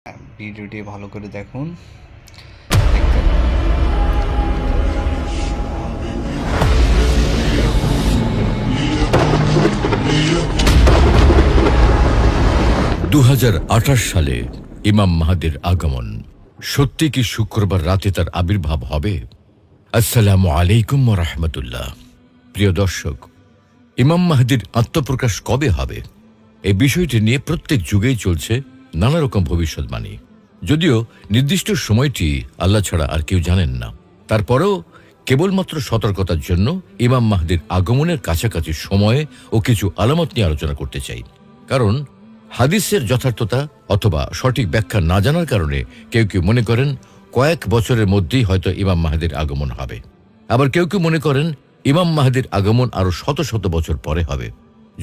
ভিডিওটি ভালো করে দেখুন। 2028 সালে ইমাম মাহাদির আগমন। সত্যি কি শুক্রবার রাতে তার আবির্ভাব হবে? আসসালামু আলাইকুম ওয়া রাহমাতুল্লাহ। প্রিয় দর্শক, ইমাম মাহাদির আত্মপ্রকাশ কবে হবে, এই বিষয়টি নিয়ে প্রত্যেক যুগেই চলছে নানা রকম ভবিষ্যৎবাণী। যদিও নির্দিষ্ট সময়টি আল্লাহ ছাড়া আর কেউ জানেন না, তারপরেও কেবলমাত্র সতর্কতার জন্য ইমাম মাহাদির আগমনের কাছাকাছি সময়ে ও কিছু আলামত নিয়ে আলোচনা করতে চাই। কারণ হাদিসের যথার্থতা অথবা সঠিক ব্যাখ্যা না জানার কারণে কেউ কেউ মনে করেন কয়েক বছরের মধ্যেই হয়তো ইমাম মাহাদির আগমন হবে। আবার কেউ কেউ মনে করেন ইমাম মাহাদির আগমন আরো শত শত বছর পরে হবে।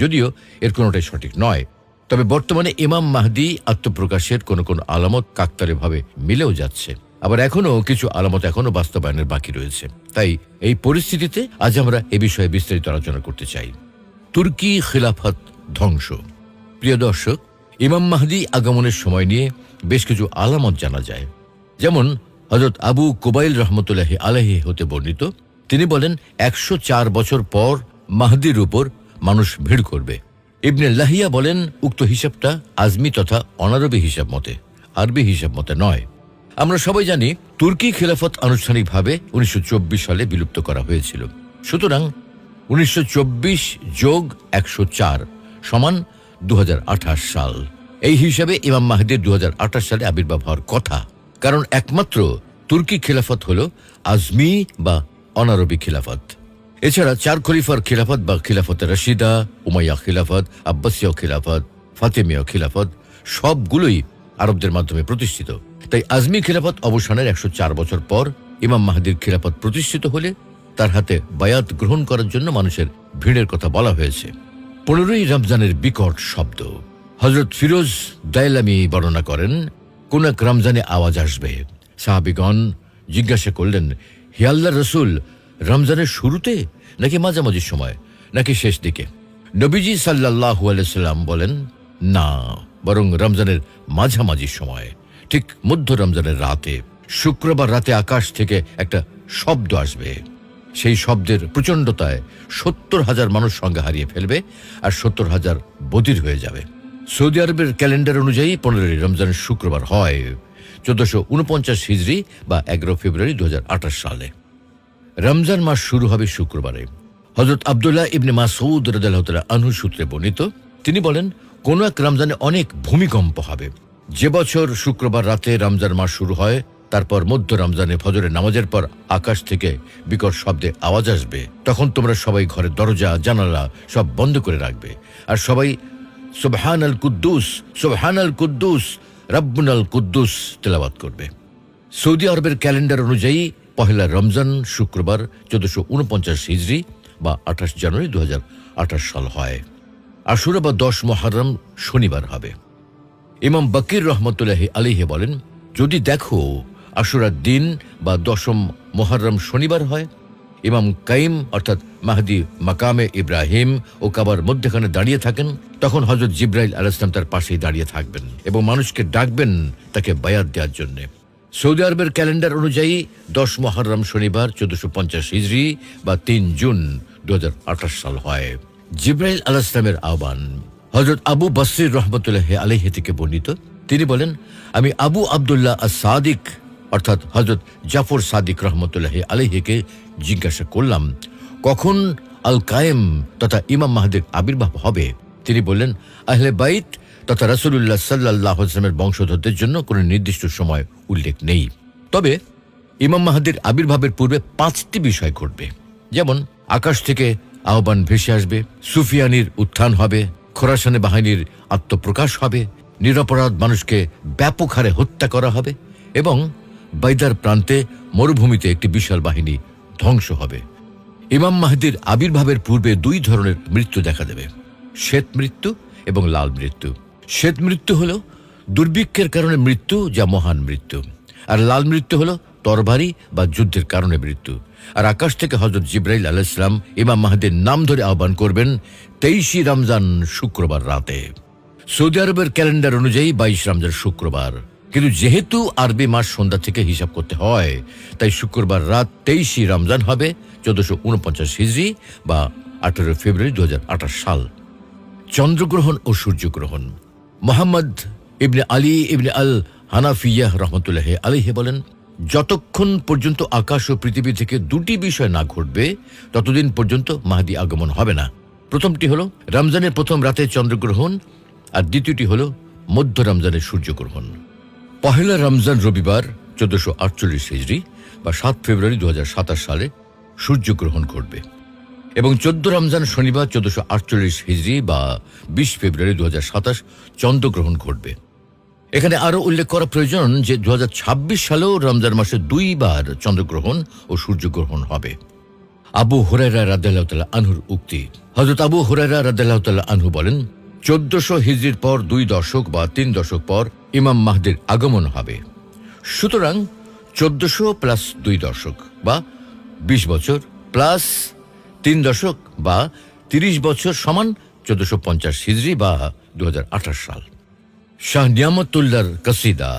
যদিও এর কোনোটাই সঠিক নয়, তবে বর্তমানে ইমাম মাহদি আত্মপ্রকাশের কোনো কোনো আলামত কাকতালীয়ভাবে মিলেও যাচ্ছে। আবার এখনও কিছু আলামত এখনও বাস্তবায়নের বাকি রয়েছে। তাই এই পরিস্থিতিতে আজ আমরা এ বিষয়ে বিস্তারিত আলোচনা করতে চাই। তুর্কি খিলাফত ধ্বংস। প্রিয় দর্শক, ইমাম মাহদি আগমনের সময় নিয়ে বেশ কিছু আলামত জানা যায়। যেমন হযরত আবু কুবাইল রহমতুল্লাহি আলাইহি হতে বর্ণিত, তিনি বলেন 104 বছর পর মাহদির উপর মানুষ ভিড় করবে। ইবনে লাহিয়া বলেন উক্ত হিসাবটা আজমি তথা অনারবি হিসাব মতে, আরবি হিসাব মতে নয়। আমরা সবাই জানি তুর্কি খিলাফত আনুষ্ঠানিকভাবে 1924 সালে বিলুপ্ত করা হয়েছিল। সুতরাং 1924 যোগ 104 সমান 2028 সাল। এই হিসাবে ইমাম মাহদির 2028 সালে আবির্ভাব হওয়ার কথা। কারণ একমাত্র তুর্কি খিলাফত হল আজমি বা অনারবি খিলাফত। এছাড়া 4 খলিফার খিলাফত বা খিলাফতে রশিদা, উমাইয়া খিলাফত, আব্বাসীয় খিলাফত, ফাতেমীয় খিলাফত সবগুলোই আরবদের মাধ্যমে প্রতিষ্ঠিত। তাই আজমি খিলাফত অবসানের 104 বছর পর ইমাম মাহদির খিলাফত প্রতিষ্ঠিত হলে তার হাতে বায়াত গ্রহণ করার জন্য মানুষের ভিড়ের কথা বলা হয়েছে। 15ই রমজানের বিকট শব্দ। হযরত ফিরোজ দাইলামি বর্ণনা করেন, কোন এক রমজানে আওয়াজ আসবে। সাহাবীগণ জিজ্ঞাসা করলেন, হে আল্লাহর রাসূল, রমজানের শুরুতে নাকি মাঝামাঝি সময় নাকি শেষ দিকে? নবীজি সাল্লাল্লাহু আলাইহি সাল্লাম বলেন, না, বরং রমজানের মাঝামাঝি সময়, ঠিক মধ্য রমজানের রাতে। শুক্রবার রাতে আকাশ থেকে একটা শব্দ আসবে। সেই শব্দের প্রচণ্ডতায় 70,000 মানুষ সংজ্ঞা হারিয়ে ফেলবে আর 70,000 বধির হয়ে যাবে। সৌদি আরবের ক্যালেন্ডার অনুযায়ী 15ই রমজানের শুক্রবার হয় 1449 হিজরি বা 11 ফেব্রুয়ারি 2028 সালে। রমজান মাস শুরু হবে শুক্রবারে। হযরত আব্দুল্লাহ ইবনে মাসউদ রাদিয়াল্লাহু তাআলা আনহু সূত্রে বর্ণিত, তিনি বলেন, কোন এক রমজানে অনেক ভূমিকম্প হবে। যে বছর শুক্রবার রাতে রমজান মাস শুরু হয়, তারপর মধ্য রমজানে ফজরের নামাজের পর আকাশ থেকে বিকট শব্দে আওয়াজ আসবে। তখন তোমরা সবাই ঘরের দরজা জানালা সব বন্ধ করে রাখবে আর সবাই সুবহানাল কুদ্দুস, সুবহানাল কুদ্দুস, রাব্বুনাল কুদ্দুস তেলাওয়াত করবে। সৌদি আরবের ক্যালেন্ডার অনুযায়ী পহেলা রমজান শুক্রবার 1449 হিজরি বা 28 জানুয়ারি 2028 সাল হয়। আশুরা বা 10 মুহররম শনিবার হবে। ইমাম বকির রহমতুল্লাহি আলাইহি বলেন, যদি দেখো আশুরার দিন বা 10ম মুহররম শনিবার হয়, ইমাম কাইম অর্থাৎ মাহদি মাকামে ইব্রাহিম ও কাবার মধ্যখানে দাঁড়িয়ে থাকেন, তখন হযরত জিবরাইল আলাইহিস সালাম তার পাশেই দাঁড়িয়ে থাকবেন এবং মানুষকে ডাকবেন তাকে বায়াত দেওয়ার জন্য। সৌদি আরবের ক্যালেন্ডার অনুযায়ী 10 মুহররম শনিবার 1450 হিজরি বা 3 জুন 2028 সাল হয়। জিবরাইল আলাইহিস সালামের আহ্বান। হযরত আবু বসরির রহমতুল্লাহি আলাইহি থেকে বর্ণিত, তিনি বলেন, আমি আবু আব্দুল্লাহ আস-সাদিক অর্থাৎ হযরত জাফর সাদিক রহমতুল্লাহি আলাইহিকে জিজ্ঞাসা করলাম, কখন আল কায়েম তথা ইমাম মাহদির আবির্ভাব হবে? তিনি বললেন, আহলে বাইত তথা রাসূলুল্লাহ সাল্লাল্লাহু আলাইহি ওয়াসাল্লামের বংশধরদের জন্য কোনো নির্দিষ্ট সময় উল্লেখ নেই। তবে ইমাম মাহদির আবির্ভাবের পূর্বে 5টি বিষয় ঘটবে। যেমন আকাশ থেকে আহ্বান ভেসে আসবে, সুফিয়ানির উত্থান হবে, খোরাসানে বাহিনীর আত্মপ্রকাশ হবে, নিরপরাধ মানুষকে ব্যাপক হারে হত্যা করা হবে এবং বাইদার প্রান্তে মরুভূমিতে একটি বিশাল বাহিনী ধ্বংস হবে। ইমাম মাহদির আবির্ভাবের পূর্বে 2 ধরনের মৃত্যু দেখা দেবে, শ্বেত মৃত্যু এবং লাল মৃত্যু। শ্বেত মৃত্যু হল দুর্ভিক্ষের কারণে মৃত্যু, যা মহান মৃত্যু। আর লাল মৃত্যু হল তরবারি বা যুদ্ধের কারণে মৃত্যু। আর আকাশ থেকে হযরত জিবরাইল আলাইহিস সালাম ইমাম মাহদির নাম ধরে আহ্বান করবেন 23 রমজান শুক্রবার রাতে। সৌদি আরবের ক্যালেন্ডার অনুযায়ী 22 রমজান শুক্রবার। কিন্তু যেহেতু আরবি মাস সন্ধ্যা থেকে হিসাব করতে হয়, তাই শুক্রবার রাত 23 রমজান হবে 1449 হিজরি বা 18 ফেব্রুয়ারি 2028 সাল। চন্দ্রগ্রহণ ও সূর্যগ্রহণ। মোহাম্মদ ইবনে আলী ইবনে আল হানাফিয়াহ রহমতুল্লাহ আলাইহি বলেন, যতক্ষণ পর্যন্ত আকাশ ও পৃথিবী থেকে দুটি বিষয় না ঘটবে ততদিন পর্যন্ত মাহদী আগমন হবে না। প্রথমটি হলো রমজানের প্রথম রাতে চন্দ্রগ্রহণ, আর দ্বিতীয়টি হলো মধ্য রমজানের সূর্যগ্রহণ। পহেলা রমজান রবিবার 1448 হিজরি বা 7 ফেব্রুয়ারি 2027 সালে সূর্যগ্রহণ ঘটবে এবং 14 রমজান শনিবার 1448 হিজরি বা 20 ফেব্রুয়ারি 2027 চন্দ্রগ্রহণ ঘটবে। এখানে আরো উল্লেখ করা প্রয়োজন যে 2026 সালেও রমজান মাসে 2 বার চন্দ্রগ্রহণ ও সূর্যগ্রহণ হবে। আবু হুরায়রা রাদিয়াল্লাহু তাআলা আনহুর উক্তি। হযরত আবু হুরায়রা রাদিয়াল্লাহু তাআলা আনহু বলেন, 1400 হিজরির পর 2 দশক বা 3 দশক পর ইমাম মাহদীর আগমন হবে। সুতরাং 1400 প্লাস 2 দশক বা 20 বছর প্লাস 3 দশক বা 30 বছর সমান 1450 হিজরি বা 2028 সাল। শাহ নিয়ামতুল্লাহর কাসিদা।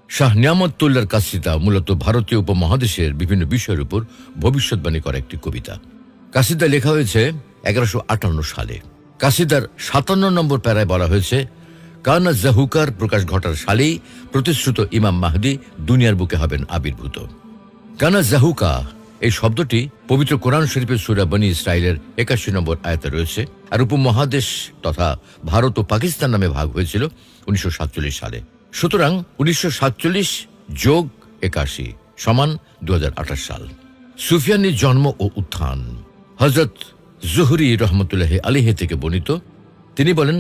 শাহ নিয়ামতুল্লাহর কাসিদা মূলত ভারতীয় উপমহাদেশের বিভিন্ন বিষয়ের উপর ভবিষ্যৎবাণী করা একটি কবিতা। কাসিদা লেখা হয়েছে 1158 সালে। কাসিদার 57 নম্বর প্যারায় বলা হয়েছে, কানা জাহুকার প্রকাশ ঘটার সালেই প্রতিশ্রুত ইমাম মাহদী দুনিয়ার বুকে হবেন আবির্ভূত। কানা জাহুকা এই শব্দটি পবিত্র কোরআন শরীফের সূরা বনী ইসরাইলের 81 নম্বর আয়াতে রয়েছে, আর উপমহাদেশ তথা ভারত ও পাকিস্তান নামে ভাগ হয়েছিল 1947 সালে। সুতরাং 1947 যোগ 81 সমান 2028 সাল। সুফিয়ানির জন্ম ও উত্থান। হযরত জুহরি রহমতুল্লাহ আলাইহি থেকে বর্ণিত, তিনি বলেন,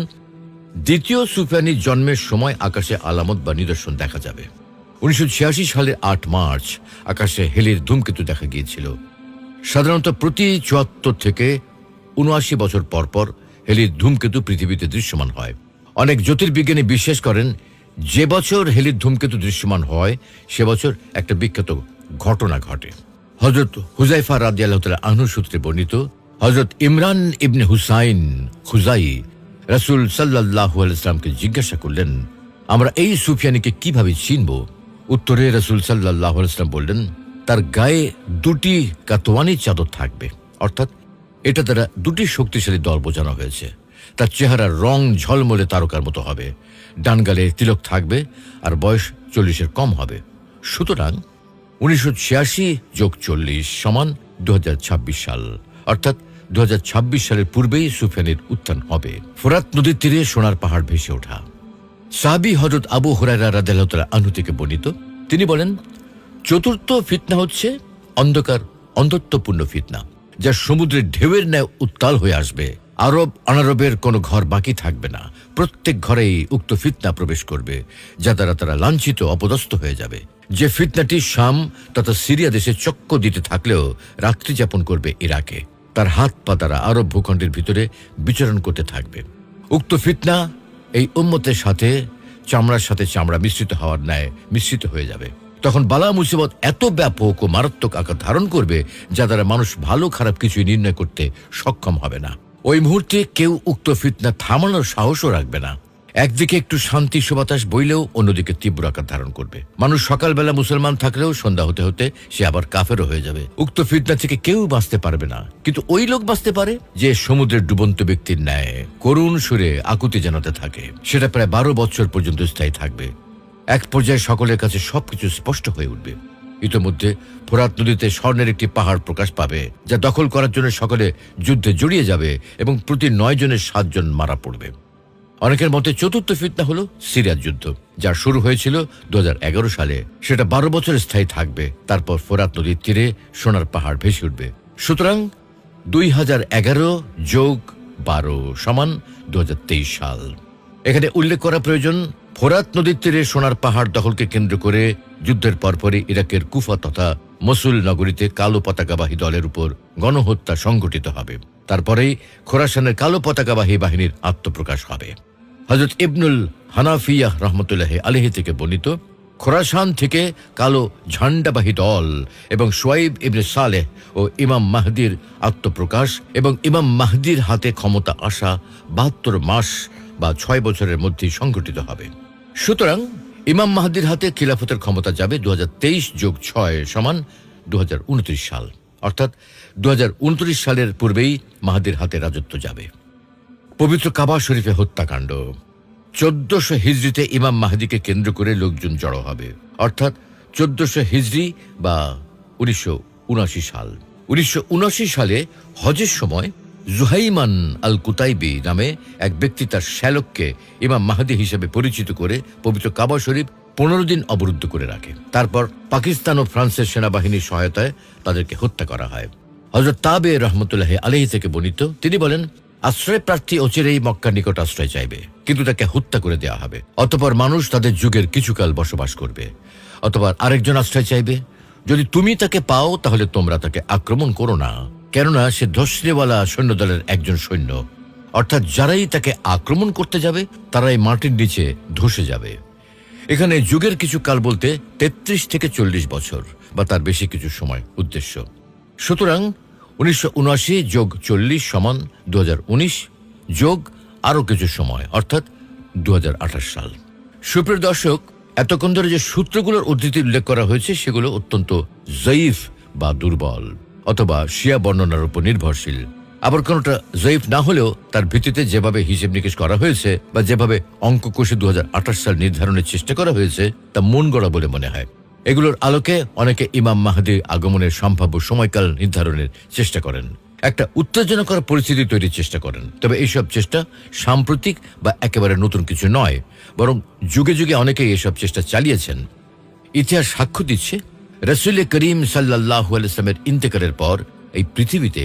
দ্বিতীয় সুফিয়ানির জন্মের সময় আকাশে আলামত বা নিদর্শন দেখা যাবে। 1986 সালের 8 মার্চ আকাশে হেলির ধূমকেতু দেখা গিয়েছিল। সাধারণত প্রতি 74 থেকে 79 বছর পর পর হেলির ধূমকেতু পৃথিবীতে দৃশ্যমান হয়। অনেক জ্যোতির্বিজ্ঞানী বিশ্বাস করেন যে বছর হেলির ধূমকেতু দৃশ্যমান হয় সে বছর একটা বিখ্যাত ঘটনা ঘটে। হযরত হুযায়ফা রাদিয়াল্লাহু তাআলা আনহু সূত্রে বর্ণিত, হযরত ইমরান ইবনে হুসাইন খুজাই রাসূল সাল্লাল্লাহু আলাইহি ওয়াসাল্লামকে জিজ্ঞাসা করলেন, আমরা এই সুফিয়ানিকে কিভাবে চিনব? উত্তরে রাসূল সাল্লাল্লাহু আলাইহি ওয়াসাল্লাম বললেন, তার গায়ে 2টি কাতওয়ানি চাদর থাকবে, অর্থাৎ এটা দ্বারা 2টি শক্তিশালী দল বোঝানো হয়েছে। তার চেহারার রং ঝলমলে তারকার মতো হবে, ডান গালে তিলক থাকবে, আর বয়স 40-এর কম হবে। সুতরাং 1986 যোগ 40 সমান 2026 সাল, অর্থাৎ 2026 সালের পূর্বেই সুফিয়ানির উত্থান হবে। ফোরাত নদীর তীরে সোনার পাহাড় ভেসে ওঠা। সাহাবী হযরত আবু হুরায়রা রাদিয়াল্লাহু তাআলা আনহু থেকে বর্ণিত, তিনি বলেন, চতুর্থ ফিতনা হচ্ছে অন্ধকার অন্ধত্বপূর্ণ ফিতনা, যা সমুদ্রের ঢেউয়ের ন্যায় উত্তাল হয়ে আসবে। আরব অনারবের কোনো ঘর বাকি থাকবে না। প্রত্যেক ঘরেই উক্ত ফিতনা প্রবেশ করবে, যা দ্বারা তারা লাঞ্ছিত অপদস্থ হয়ে যাবে। যে ফিতনাটি শাম তথা সিরিয়া দেশে চক্ক দিতে থাকলেও রাত্রি যাপন করবে ইরাকে। তার হাত পা দ্বারা আরব ভূখণ্ডের ভিতরে বিচরণ করতে থাকবে। উক্ত ফিতনা এই উম্মতের সাথে চামড়ার সাথে চামড়া মিশ্রিত হওয়ার ন্যায় মিশ্রিত হয়ে যাবে। তখন বালা মুসিবত এত ব্যাপক ও মারাত্মক আকার ধারণ করবে, যা দ্বারা মানুষ ভালো খারাপ কিছুই নির্ণয় করতে সক্ষম হবে না। ওই মুহূর্তে কেউ উক্ত ফিতনা থামানোর সাহসও রাখবে না। একদিকে একটু শান্তি সুবাতাস বইলেও অন্যদিকে তীব্র আকার ধারণ করবে। মানুষ সকালবেলা মুসলমান থাকলেও সন্ধ্যা হতে হতে সে আবার কাফেরও হয়ে যাবে। উক্ত ফিতনা থেকে কেউ বাঁচতে পারবে না, কিন্তু ওই লোক বাঁচতে পারে যে সমুদ্রের ডুবন্ত ব্যক্তির ন্যায় করুণ সুরে আকুতি জানাতে থাকে। সেটা প্রায় 12 বছর পর্যন্ত স্থায়ী থাকবে। এক পর্যায়ে সকলের কাছে সবকিছু স্পষ্ট হয়ে উঠবে। ইতোমধ্যে ফোরাত নদীতে স্বর্ণের একটি পাহাড় প্রকাশ পাবে, যা দখল করার জন্য সকলে যুদ্ধে জড়িয়ে যাবে এবং প্রতি 9 জনের 7 জন মারা পড়বে। অনেকের মতে চতুর্থ ফিতনা হলো সিরিয়ার যুদ্ধ, যা শুরু হয়েছিল 2011 সালে। সেটা 12 বছর স্থায়ী থাকবে। তারপর ফোরাত নদীর তীরে সোনার পাহাড় ভেসে উঠবে। সুতরাং 2011 যোগ 12 সমান 2023 সাল। এখানে উল্লেখ করা প্রয়োজন, ফোরাত নদীর তীরে সোনার পাহাড় দখলকে কেন্দ্র করে যুদ্ধের পরপরই ইরাকের কুফা তথা মসুল নগরীতে কালো পতাকাবাহী দলের উপর গণহত্যা সংঘটিত হবে। তারপরেই খোরাসানের কালো পতাকাবাহী বাহিনীর আত্মপ্রকাশ হবে। হযরত ইবনুল হানাফিয়াহ রহমতুল্লাহ আলাইহি থেকে বর্ণিত, খোরাসান থেকে কালো ঝান্ডাবাহী দল এবং শুয়াইব ইবনে সালেহ ও ইমাম মাহদীর আত্মপ্রকাশ এবং ইমাম মাহদীর হাতে ক্ষমতা আসা 72 মাস বা 6 বছরের মধ্যে সংঘটিত হবে। সুতরাং ইমাম মাহদির হাতে খিলাফতের ক্ষমতা যাবে 2023+6 সমান 2029 সাল, অর্থাৎ 2029 সালের পূর্বেই মাহদির হাতে রাজত্ব যাবে। পবিত্র কাবা শরীফে হত্যাকাণ্ড। 1400 হিজরিতে ইমাম মাহদিকে কেন্দ্র করে লোকজন জড়ো হবে, অর্থাৎ 1400 হিজরি বা 1979 সাল। 1979 সালে হজের সময় জুহাইমান আল কুতাইবি নামে এক ব্যক্তি তার শ্যালককে ইমাম মাহদি হিসেবে পরিচিত করে পবিত্র কাবা শরীফ 15 দিন অবরুদ্ধ করে রাখে। তারপর পাকিস্তান ও ফ্রান্সের সেনাবাহিনীর সহায়তায় তাদেরকে হত্যা করা হয়। হযরত তাবে রহমতুল্লাহ আলাইহি থেকে বর্ণিত, তিনি বলেন, আশ্রয় প্রার্থী অচিরেই মক্কার নিকট আশ্রয় চাইবে, কিন্তু তাকে হত্যা করে দেওয়া হবে। অতঃপর মানুষ তাদের যুগের কিছুকাল বসবাস করবে। অতঃপর আরেকজন আশ্রয় চাইবে, যদি তুমি তাকে পাও তাহলে তোমরা তাকে আক্রমণ করো না, কেননা সে ধসলেওয়ালা সৈন্যদলের একজন সৈন্য, অর্থাৎ যারাই তাকে আক্রমণ করতে যাবে তারাই মাটির নিচে ধসে যাবে। এখানে যুগের কিছু কাল বলতে 33 থেকে 40 বছর বা তার বেশি কিছু সময় উদ্দেশ্য। সুতরাং 1979 যোগ 40 সমান 2019 যোগ আরও কিছু সময়, অর্থাৎ 2028 সাল। সুপ্রিয় দর্শক, এতক্ষণ ধরে যে সূত্রগুলোর উদ্ধৃতি উল্লেখ করা হয়েছে সেগুলো অত্যন্ত জয়ীফ বা দুর্বল অথবা শিয়া বর্ণনার উপর নির্ভরশীল। আবার কোনোটা জয়ীফ না হলেও তার ভিত্তিতে যেভাবে হিসেব নিকেশ করা হয়েছে বা যেভাবে অঙ্ক কষে 2028 সাল নির্ধারণের চেষ্টা করা হয়েছে তা মন গড়া বলে মনে হয়। এগুলোর আলোকে অনেকে ইমাম মাহদি আগমনের সম্ভাব্য সময়কাল নির্ধারণের চেষ্টা করেন, একটা উত্তেজনাকর পরিস্থিতি তৈরির চেষ্টা করেন। তবে এইসব চেষ্টা সাম্প্রতিক বা একেবারে নতুন কিছু নয়, বরং যুগে যুগে অনেকেই এসব চেষ্টা চালিয়েছেন। ইতিহাস সাক্ষ্য দিচ্ছে, রাসূল করিম সাল্লাল্লাহু আলাইহি ওয়াসাল্লামের ইন্তেকালের পর এই পৃথিবীতে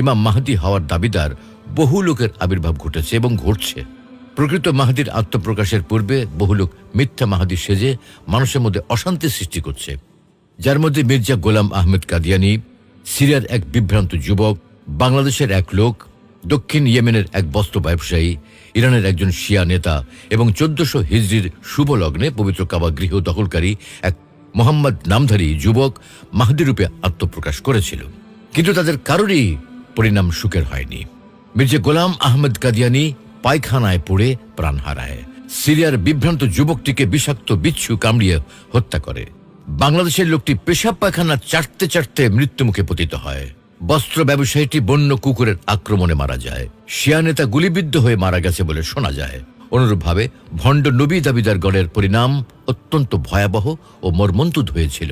ইমাম মাহদি হওয়ার দাবিদার বহু লোকের আবির্ভাব ঘটেছে এবং ঘটছে। প্রকৃত মাহদির আত্মপ্রকাশের পূর্বে বহু লোক মিথ্যা মাহদি সেজে মানুষের মধ্যে অশান্তি সৃষ্টি করছে, যার মধ্যে মির্জা গোলাম আহমেদ কাদিয়ানি, সিরিয়ার এক বিভ্রান্ত যুবক, বাংলাদেশের এক লোক, দক্ষিণ ইয়েমেনের এক বস্ত্র ব্যবসায়ী, ইরানের একজন শিয়া নেতা এবং 1400 হিজরির শুভ লগ্নে পবিত্র কাবা গৃহ দখলকারী এক মোহাম্মদ নামধারী যুবক মাহদি রূপে আত্মপ্রকাশ করেছিল। কিন্তু তাদের কারোরই পরিণাম সুখের হয়নি। মির্জা গোলাম আহমেদ কাদিয়ানি পায়খানায় পড়ে প্রাণ হারায়। সিরিয়ার বিভ্রান্ত যুবকটিকে বিষাক্ত বিচ্ছু কামড়িয়ে হত্যা করে। বাংলাদেশের লোকটি পেশাব পায়খানা চাটতে চাটতে মৃত্যুমুখে পতিত হয়। বস্ত্র ব্যবসায়ীটি বন্য কুকুরের আক্রমণে মারা যায়। শিয়া নেতা গুলিবিদ্ধ হয়ে মারা গেছে বলে শোনা যায়। অনুরূপভাবে ভণ্ড নবী দাবিদার গণের পরিণাম অত্যন্ত ভয়াবহ ও মর্মন্তুদ হয়েছিল।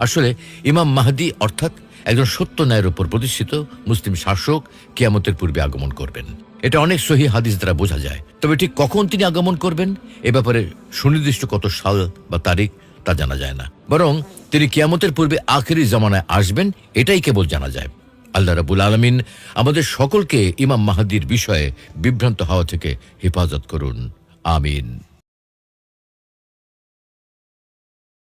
আসলে ইমাম মাহদি অর্থাৎ একজন সত্য ন্যায়ের উপর প্রতিষ্ঠিত মুসলিম শাসক কিয়ামতের পূর্বে আগমন করবেন। এটা অনেক সহিহ হাদিস দ্বারা বোঝা যায়। তবে ঠিক কখন তিনি আগমন করবেন এ ব্যাপারে সুনির্দিষ্ট কত সাল বা তারিখ তা জানা যায় না, বরং তিনি কিয়ামতের পূর্বে আখেরি জামানায় আসবেন এটাই কেবল জানা যায়। আল্লাহ রাব্বুল আলামিন আমাদের সকলকে ইমাম মাহদির বিষয়ে বিভ্রান্ত হওয়া থেকে হেফাজত করুন। আমিন।